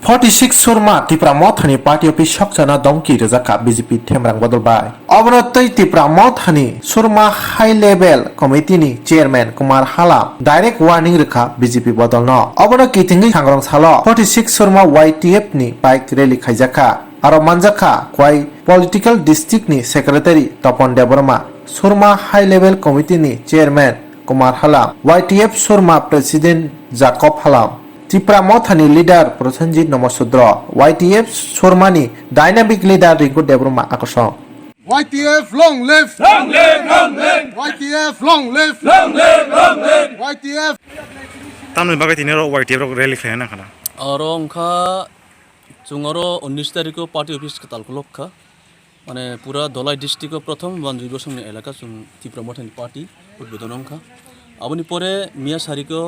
46 Surma Tipra Mothani Party Office Sokchanai Dongki Rezaka BJP Temrang Bodolbai. Obonotoi Tipra Mothani Surma High Level Committee ni Chairman Kumar Hala Direct Warning Rikha BJP Bodolno. Obono Kitingi Hangrong Salo 46 Surma YTF ni Bike Rally Khaijaka. Aro Manjaka Kwai Political District ni Secretary Topon Deborma Surma High Level Committee ni Chairman Kumar Hala YTF Surma President Jacob Halam Tipra Mothani Leader Prosenjit Nomosudro YTF Surmani Dynamic Leader Rikha Deborma Akosong YTF long live! Long live, long live! YTF long live! Long live, long live! YTF! Tamni bagai tinero YTF rally khayana kana. Orongkha Jungoro 19 তারিখে party office কালকুলক্ষা মানে পুরা Dalai district প্রথম বানজুইব সঙ্গে এলাকা চুং তীব্র মথানি party উদ্বোধন অংখা আপনি পরে মিয়া সারিকো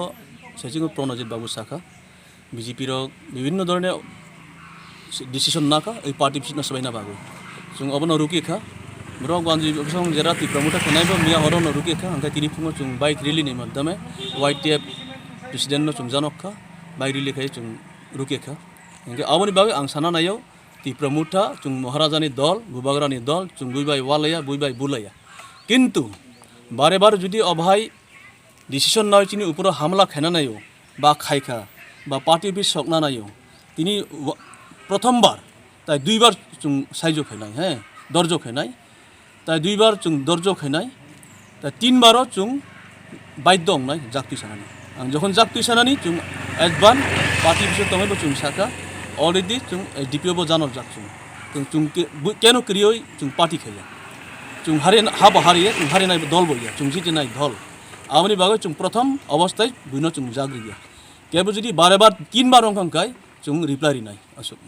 সেচিং প্রণজিৎ বাবু শাখা বিজেপির বিভিন্ন ধরনের ডিসিশন নাকা এই পার্টি অফিস না সবাই না বাবু চুং অবন রুকিখা ব্রং বানজুইব সঙ্গে জেরা তীব্র মথা খেনাইব মিয়া হরন রুকিখা আঙ্কা তিনি ফুঙ চুং বাইক রিলিনি মাধ্যমে YTF প্রেসিডেন্ট চুং জানকখা বাইক রিলি খাই চুং রুকিখা Hingga awal ni bagi ang sana na yau Tipra muta cung Maharajani dol Bubagrani dol cung buibai walaya buibai bulaya কিন্তু বারে বারে যদি অভাই ডিসিশন নয় তিনি উপরে হামলা খেনা নাইও বা খাইখা বা পার্টি অফিস সকনা নাইও তিনি প্রথমবার তাই দুইবার চুং সাইজো খেনাই হ্যাঁ দরজো খেনাই তাই দুইবার চুং দরজো খেনাই তাই তিনবারও চুং বাধ্য নাই জাক্তি সানানি আং যখন জাক্তি সানানি চুং একবার পার্টি অফিসে তমেবো চুং শাখা অলরেডি চুং ডিপিও বো জানোর যাক চুং কেন ক্রিয়ই চুং পার্টি খেলা চুং হারে হাব হারিয়ে চুং হারে নাই দল বইয়া চুং জিতে নাই দল আমনি বাগে চুং প্রথম অবস্থায় বুইনো চুং জাগরি গিয়া কেবো যদি বারে বার তিনবার অঙ্কাই চুং রিপ্লাই নাই অশোক